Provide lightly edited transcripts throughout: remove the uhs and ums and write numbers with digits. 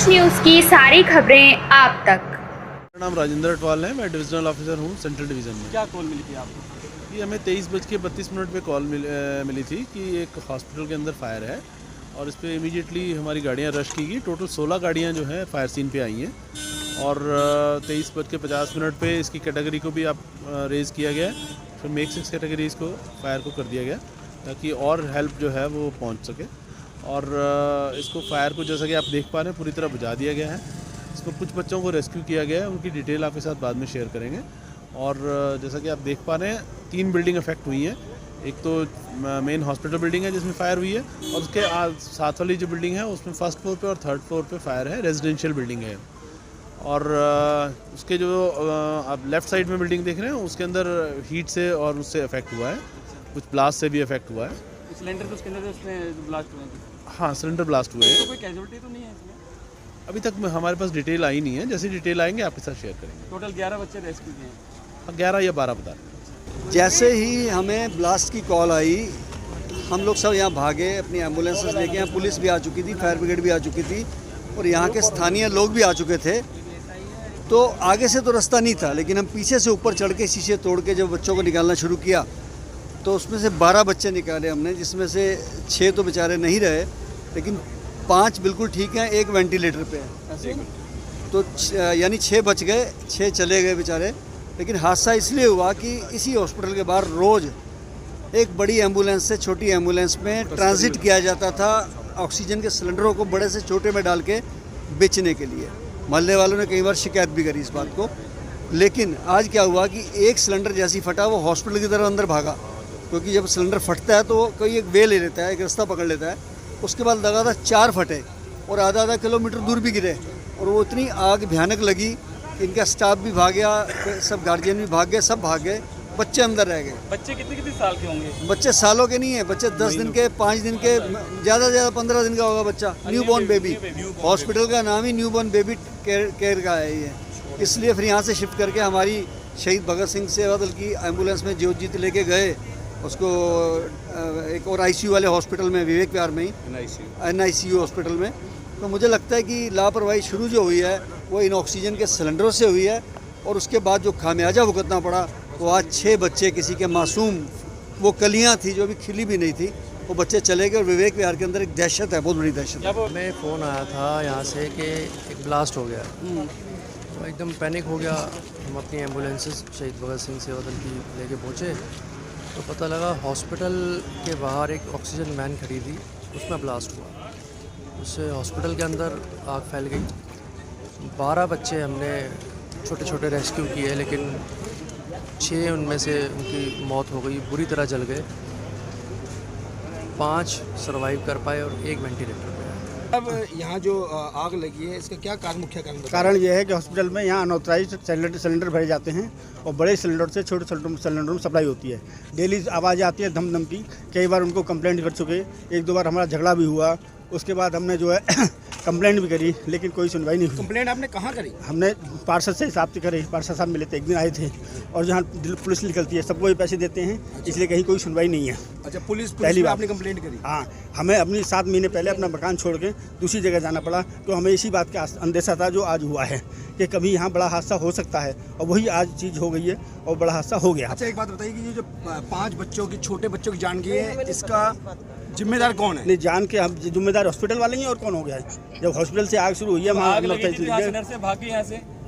देश न्यूज़ की सारी खबरें आप तक। मेरा नाम राजेंद्र अटवाल है। मैं डिविजनल ऑफिसर हूँ सेंट्रल डिवीज़न में। क्या कॉल मिली थी आपको? ये हमें 23:32 पे कॉल मिली थी कि एक हॉस्पिटल के अंदर फायर है और इस पर इमीडिएटली हमारी गाड़ियाँ रश की गई। टोटल 16 गाड़ियाँ जो हैं फायर सीन पे आई हैं और 23:50 पे इसकी कैटेगरी को भी आप रेज़ किया गया है। फिर मेक 6 कैटेगरीज़ को फायर को कर दिया गया ताकि और हेल्प जो है वो पहुँच सके। और इसको फायर को जैसा कि आप देख पा रहे हैं पूरी तरह बुझा दिया गया है। इसमें कुछ बच्चों को रेस्क्यू किया गया है, उनकी डिटेल आपके साथ बाद में शेयर करेंगे। और जैसा कि आप देख पा रहे हैं 3 बिल्डिंग अफेक्ट हुई हैं। एक तो मेन हॉस्पिटल बिल्डिंग है जिसमें फायर हुई है और उसके साथ वाली जो बिल्डिंग है उसमें फर्स्ट फ्लोर पे और थर्ड फ्लोर पे फायर है, रेजिडेंशियल बिल्डिंग है। और उसके जो आप लेफ़्ट साइड में बिल्डिंग देख रहे हैं उसके अंदर हीट से और उससे अफेक्ट हुआ है, कुछ ब्लास्ट से भी अफेक्ट हुआ है। सिलेंडर तो उसके अंदर उसमें ब्लास्ट हुए थे। हाँ, सिलेंडर ब्लास्ट हुए हैं। तो कोई कैजुअलिटी तो नहीं है इसमें? अभी तक हमारे पास डिटेल आई नहीं है, जैसी डिटेल आएंगे आपके साथ शेयर करेंगे। टोटल 11 बच्चे रेस्क्यू किए हैं। 11 या 12 बता रहे हैं। जैसे ही हमें ब्लास्ट की कॉल आई हम लोग सब यहाँ भागे, अपनी एम्बुलेंसेस लेके। यहाँ पुलिस भी आ चुकी थी, फायर ब्रिगेड भी आ चुकी थी और यहाँ के स्थानीय लोग भी आ चुके थे। तो आगे से तो रास्ता नहीं था, लेकिन हम पीछे से ऊपर चढ़ के शीशे तोड़ के जब बच्चों को निकालना शुरू किया तो उसमें से 12 बच्चे निकाले हमने, जिसमें से 6 तो बेचारे नहीं रहे, लेकिन 5 बिल्कुल ठीक हैं, 1 वेंटिलेटर पे है ऐसे। तो यानी 6 बच गए, 6 चले गए बेचारे। लेकिन हादसा इसलिए हुआ कि इसी हॉस्पिटल के बाहर रोज़ एक बड़ी एम्बुलेंस से छोटी एम्बुलेंस में ट्रांजिट किया जाता था ऑक्सीजन के सिलेंडरों को बड़े से छोटे में डाल के बेचने के लिए। मोहल्ले वालों ने कई बार शिकायत भी करी इस बात को। लेकिन आज क्या हुआ कि एक सिलेंडर जैसी फटा वो हॉस्पिटल की तरफ अंदर भागा, क्योंकि जब सिलेंडर फटता है तो कोई एक वे ले लेता है, एक रास्ता पकड़ लेता है। उसके बाद लगातार 4 फटे और आधा किलोमीटर दूर भी गिरे और वो इतनी आग भयानक लगी कि इनका स्टाफ भी भाग गया, सब गार्जियन भी भाग गए, सब भाग गए, बच्चे अंदर रह गए। बच्चे कितने साल के होंगे? बच्चे सालों के नहीं है, बच्चे 10 दिन के, 5 दिन के, ज़्यादा से ज़्यादा 15 दिन का होगा बच्चा। न्यू बॉर्न बेबी, हॉस्पिटल का नाम ही न्यू बॉर्न बेबी केयर का है ये। इसलिए फिर यहाँ से शिफ्ट करके हमारी शहीद भगत सिंह सेवा दल की एम्बुलेंस में ज्योत लेके गए उसको एक और ICU वाले हॉस्पिटल में, विवेक विहार में ही, NICU हॉस्पिटल में। तो मुझे लगता है कि लापरवाही शुरू जो हुई है वो इन ऑक्सीजन के सिलेंडरों से हुई है और उसके बाद जो खामियाजा भुगतना पड़ा वो आज 6 बच्चे, किसी के मासूम वो कलियां थी जो अभी खिली भी नहीं थी, वो बच्चे चले गए। और विवेक विहार के अंदर एक दहशत है, बहुत बड़ी दहशत है। हमें फ़ोन आया था यहाँ से कि एक ब्लास्ट हो गया, तो एकदम पैनिक हो गया। हम अपनी एम्बुलेंसेस शहीद भगत सिंह सेवा दल की लेके पहुँचे तो पता लगा हॉस्पिटल के बाहर एक ऑक्सीजन वैन खड़ी थी, उसमें ब्लास्ट हुआ। उससे हॉस्पिटल के अंदर आग फैल गई। 12 बच्चे हमने छोटे छोटे रेस्क्यू किए, लेकिन 6 उनमें से उनकी मौत हो गई, बुरी तरह जल गए। 5 सर्वाइव कर पाए और 1 वेंटिलेटर पे है। अब यहाँ जो आग लगी है इसका क्या कारण, मुख्य कारण यह है कि हॉस्पिटल में यहाँ अनऑथराइज्ड सिलेंडर भरे जाते हैं और बड़े सिलेंडर से छोटे सिलेंडर में सप्लाई होती है। डेली आवाज़ आती है धम धम की। कई बार उनको कंप्लेंट कर चुके, 1-2 बार हमारा झगड़ा भी हुआ। उसके बाद हमने जो है कंप्लेंट भी करी, लेकिन कोई सुनवाई नहीं हुई। कंप्लेंट आपने कहाँ करी? हमने पार्षद से हिसाब से करी। पार्षद साहब मिले थे, एक दिन आए थे। और जहाँ पुलिस निकलती है सबको ही पैसे देते हैं, इसलिए कहीं कोई सुनवाई नहीं है। अच्छा, पुलिस पहली बार आपने कंप्लेंट करी? हाँ, हमें अपनी 7 महीने पहले अपना मकान छोड़ के दूसरी जगह जाना पड़ा, तो हमें इसी बात का अंदेशा था जो आज हुआ है कि कभी यहाँ बड़ा हादसा हो सकता है, और वही आज चीज़ हो गई है और बड़ा हादसा हो गया। अच्छा, एक बात बताइए कि ये जो 5 बच्चों की, छोटे बच्चों की जान गई है, इसका जिम्मेदार कौन है? नहीं, जान के हम जिम्मेदार हॉस्पिटल वाले ही, और कौन हो गया है। जब हॉस्पिटल से आग शुरू हुई है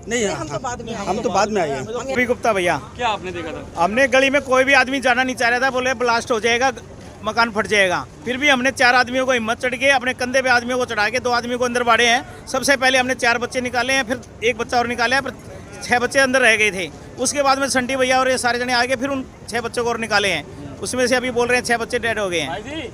नहीं, हम तो बाद में आए हैं। गुप्ता भैया, क्या आपने देखा था? हमने गली में कोई भी आदमी जाना नहीं चाह रहा था, बोले ब्लास्ट हो जाएगा, मकान फट जाएगा। फिर भी हमने 4 आदमियों को हिम्मत चढ़ के अपने कंधे पे आदमियों को चढ़ा के 2 आदमियों को अंदर बाड़े हैं। सबसे पहले हमने 4 बच्चे निकाले हैं, फिर 1 बच्चा और निकाले हैं, फिर 6 बच्चे अंदर रह गए थे। उसके बाद में संटी भैया और ये सारे जने आगे फिर उन 6 बच्चों को और निकाले हैं। उसमें से अभी बोल रहे हैं 6 बच्चे डेड हो गए हैं।